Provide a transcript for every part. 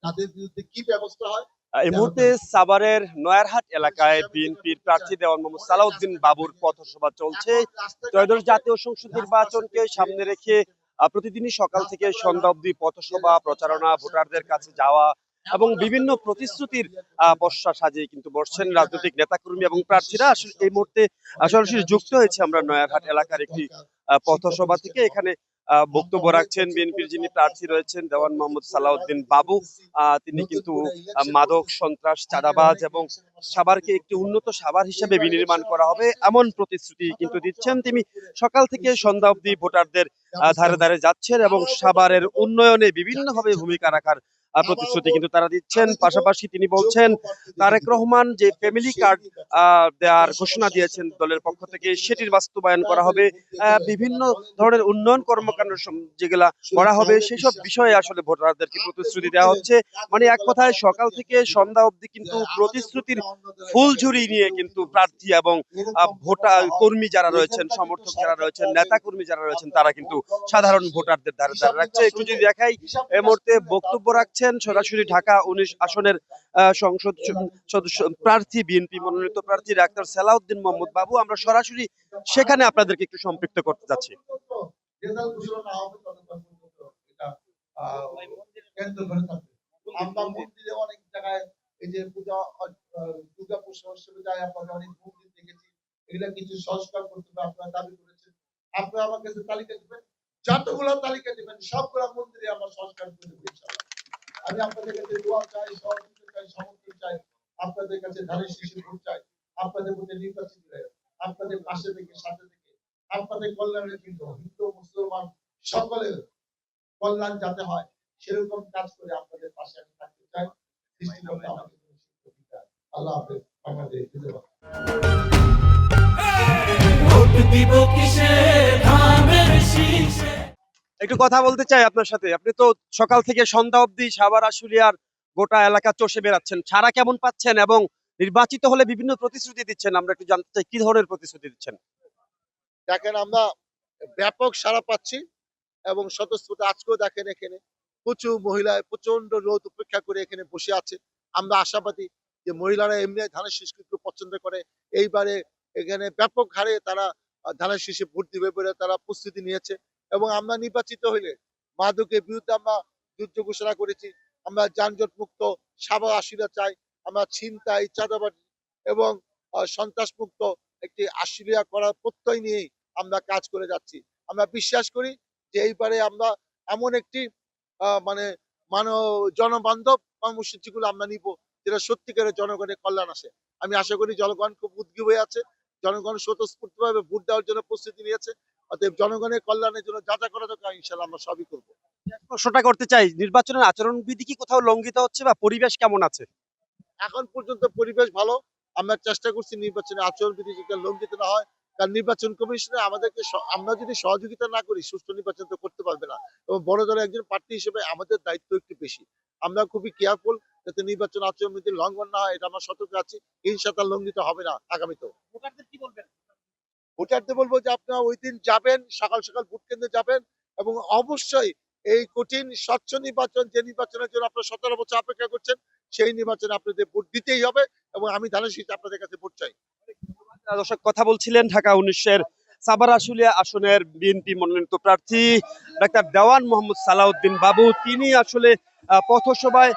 তাদের বিরুদ্ধে কি ব্যবস্থা হয়। এই মুহূর্তে সাভারের নয়ারহাট এলাকায় বিএনপির প্রার্থী দেওয়ান মোহাম্মদ সালাউদ্দিন বাবুর পথসভা চলছে। ত্রয়োদশ জাতীয় সংসদ নির্বাচনকে সামনে রেখে প্রতিদিনই সকাল থেকে সন্ধ্যা অবধি পথসভা প্রচারণা, ভোটারদের কাছে যাওয়া এবং বিভিন্ন প্রতিশ্রুতির বর্ষা সাজিয়ে কিন্তু বসছেন রাজনৈতিক নেতাকর্মী এবং প্রার্থীরা। আসলে এই মুহূর্তে সরাসরি যুক্ত হয়েছে আমরা নয়ারহাট এলাকার একটি পথসভা থেকে। এখানে বক্তব্য রাখছেন বিএনপির যিনি প্রার্থী রয়েছেন দেওয়ান মোহাম্মদ সালাউদ্দিন বাবু। তিনি কিন্তু মাদক, সন্ত্রাস, চাঁদাবাজ এবং সাভারকে একটি উন্নত সাভার হিসেবে বিনির্মাণ করা হবে এমন প্রতিশ্রুতি কিন্তু দিচ্ছেন তিনি। সকাল থেকে সন্ধ্যা অবধি ভোটারদের ধারে ধারে যাচ্ছেন এবং সাভারের উন্নয়নে বিভিন্নভাবে ভূমিকা রাখার প্রতিশ্রুতি কিন্তু তারা দিচ্ছেন। পাশাপাশি তিনি বলছেন তারেক রহমান যে ফ্যামিলি কার্ড দেওয়ার ঘোষণা দিয়েছেন দলের পক্ষ থেকে, সেটির বাস্তবায়ন করা হবে। বিভিন্ন ধরনের উন্নয়ন কর্মকাণ্ড যেগুলা করা হবে সেসব বিষয়ে আসলে ভোটারদেরকে প্রতিশ্রুতি দেওয়া হচ্ছে। মানে এক কথায় সকাল থেকে সন্ধ্যা অবধি কিন্তু প্রতিশ্রুতির ফুলঝুরি নিয়ে কিন্তু প্রার্থী এবং ভোটার কর্মী যারা রয়েছেন, সমর্থক যারা রয়েছেন, নেতা কর্মী যারা রয়েছেন, তারা কিন্তু সাধারণ ভোটারদের ধারে ধারে রাখছে। একটু যদি দেখাই, এই মুহূর্তে বক্তব্য রাখছেন সরাসরি ঢাকা 19 আসনের সংসদ সদস্য প্রার্থী, বিএনপি মনোনীত প্রার্থী ডাক্তার সালাউদ্দিন মোহাম্মদ বাবু। আমরা সরাসরি সেখানে আপনাদেরকে একটু সম্পৃক্ত করতে যাচ্ছি। আমরা মন্দিরে অনেক জায়গায় এই যে পূজা দুর্গা উৎসবে যায়, আপনারা অনেক মন্দির দেখেছি, এগুলা কিছু সংস্কার করতে হবে আপনারা দাবি করেছেন। আপনারা আমার কাছে তালিকা দিবেন, যতগুলো তালিকা দিবেন সবগুলো মন্দিরে আমরা সংস্কার করে দেবো ইনশাআল্লাহ। আমি আপনাদের কাছে দোয়া চাই, সহযোগিতা চাই, সমর্থন চাই, আপনাদের কাছে ধানের শীষে ভোট চাই, আপনাদের মধ্যে নির্বাচিত হয়ে আপনাদের পাশে থেকে সাথে থেকে আপনাদের কল্যাণের জন্য হিন্দু মুসলমান সকলের কল্যাণ যাতে হয় সেরকম কাজ করে আপনাদের পাশে আমি থাকতে চাই। সৃষ্টিকর্তা আমাকে আল্লাহ হাফেজ। বাংলাদেশ জিন্দাবাদ। একটু কথা বলতে চাই আপনার সাথে। আপনি তো সকাল থেকে সন্ধ্যা অবধি সাভার আশুলিয়ার গোটা এলাকা চষে বেড়াচ্ছেন, সারা কেমন পাচ্ছেন এবং নির্বাচিত হলে বিভিন্ন প্রতিশ্রুতি দিচ্ছেন, আমরা একটু জানতে চাই কি ধরনের প্রতিশ্রুতি দিচ্ছেন। দেখেন আমরা ব্যাপক সাড়া পাচ্ছি এবং স্বতঃস্ফূর্ত আজকেও দেখেন এখানে প্রচুর মহিলা প্রচন্ড রোদ উপেক্ষা করে এখানে বসে আছে। আমরা আশাবাদী যে মহিলারা এমনি ধানের শীষকে একটু পছন্দ করে, এইবারে এখানে ব্যাপক হারে তারা ধানের শীষে ভোট দিবে বলে তারা প্রস্তুতি নিয়েছে। এবং আমরা নির্বাচিত হইলে মাদকের বিরুদ্ধে আমরা যুদ্ধ ঘোষণা করেছি। আমরা যানজট মুক্ত সাভার আশুলিয়া চাই, আমরা ছিনতাই, চাঁদাবাজি এবং সন্ত্রাস মুক্ত একটি আশুলিয়া করার প্রত্যয় নিয়েই আমরা কাজ করে যাচ্ছি। আমরা বিশ্বাস করি যে এইবারে আমরা এমন একটি মানে জনবান্ধব কর্মসূচিগুলো আমরা নিব যেটা সত্যিকারের জনগণের কল্যাণ আসে। আমি আশা করি জনগণ খুব উদ্গ্রীব হয়ে আছে, জনগণ স্বতঃস্ফূর্তভাবে ভোট দেওয়ার জন্য প্রস্তুতি নিয়েছে। অতএব জনগণের কল্যাণের জন্য যা যা করা দরকার ইনশাআল্লাহ আমরা সবই করবো। প্রশ্নটা করতে চাই, নির্বাচনের আচরণবিধি কি কোথাও লঙ্ঘিত হচ্ছে বা পরিবেশ কেমন আছে? এখন পর্যন্ত পরিবেশ ভালো। আমরা চেষ্টা করছি নির্বাচনের আচরণবিধি যাতে লঙ্ঘিত না হয়। কারণ নির্বাচন কমিশনে আমাদেরকে আমরা যদি সহযোগিতা না করি সুষ্ঠু নির্বাচন তো করতে পারবে না। এবং বড় দলের একজন প্রার্থী হিসেবে আমাদের দায়িত্ব একটু বেশি। আমরা খুবই কেয়ারফুল যাতে নির্বাচন আচরণবিধি লঙ্ঘন না হয়, এটা আমরা সতর্ক আছি। ইনশাআল্লাহ লঙ্ঘিত হবে না আগামীতেও। ভোটারদের কি বলবেন? ভোটারদের বলবো যে আপনারা ওই দিন যাবেন, সকাল সকাল ভোট কেন্দ্রে যাবেন এবং অবশ্যই এই কঠিন স্বচ্ছ নির্বাচন, যে নির্বাচনের জন্য আপনারা 17 বছর অপেক্ষা করছেন, সেই নির্বাচনে আপনাদের ভোট দিতেই হবে এবং আমি ধানের শীষে আপনাদের কাছে ভোট চাই। দর্শক, কথা বলছিলেন ঢাকা 19-এর সাভার আশুলিয়া আসনের বিএনপি মনোনীত প্রার্থী ডাক্তার দেওয়ান মোহাম্মদ সালাউদ্দিন বাবু। তিনি আসলে পথসভায়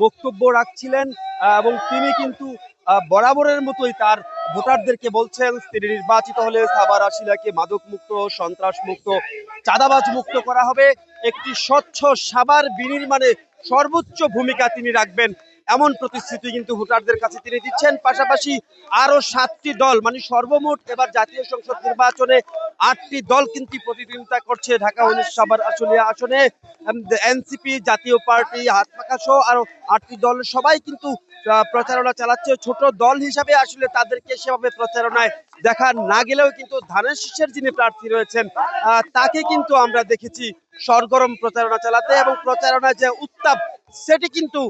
বক্তব্য রাখছিলেন এবং তিনি কিন্তু বরাবরের মতোই তার ভোটারদেরকে বলছেন তিনি নির্বাচিত হলে সাভার আশুলিয়াকে মাদক মুক্ত, সন্ত্রাস মুক্ত, চাঁদাবাজ মুক্ত করা হবে। একটি স্বচ্ছ সাভার বিনির্মাণে সর্বোচ্চ ভূমিকা তিনি রাখবেন এমন প্রতিশ্রুতি কিন্তু ভোটারদের কাছে তিনি দিচ্ছেন। পাশাপাশি আরো 7টি দল, মানে সর্বমোট এবার জাতীয় সংসদ নির্বাচনে 8টি দল কিন্তু প্রতিদ্বন্দ্বিতা করছে ঢাকা 19 সাভার আশুলিয়া আসনে। এনসিপি, জাতীয় পার্টি, হাতপাখা সহ আরো 8টি দল সবাই কিন্তু প্রচারণা চালাচ্ছে। ছোট দল হিসাবে আসলে তাদেরকে সেভাবে প্রচারণায় দেখা না গেলেও কিন্তু ধানের শীষের যিনি প্রার্থী রয়েছেন তাকে কিন্তু আমরা দেখেছি সরগরম প্রচারণা চালাতে, এবং প্রচারণায় যে উত্তাপ সেটি কিন্তু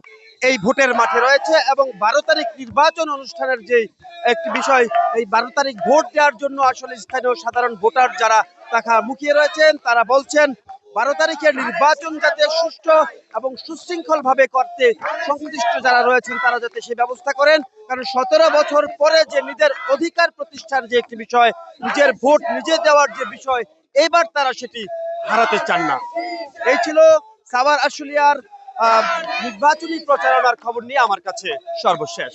এই ভোটের মাঠে রয়েছে। এবং 12 তারিখ নির্বাচন অনুষ্ঠানের যে একটি বিষয়, এই 12 তারিখ ভোট দেওয়ার জন্য আসলে স্থানীয় সাধারণ ভোটার যারা টাকা মুখিয়ে রয়েছেন তারা বলছেন 12 তারিখের নির্বাচন যাতে সুষ্ঠু এবং সুশৃঙ্খল ভাবে করতে সংশ্লিষ্ট যারা রয়েছেন তারা যাতে সেই ব্যবস্থা করেন। কারণ 17 বছর পরে যে নিজের অধিকার প্রতিষ্ঠার যে একটি বিষয়, নিজের ভোট নিজে দেওয়ার যে বিষয়, এবার তারা সেটি হারাতে চান না। এই ছিল সাভার আশুলিয়ার নির্বাচনী প্রচারণার খবর নিয়ে আমার কাছে সর্বশেষ।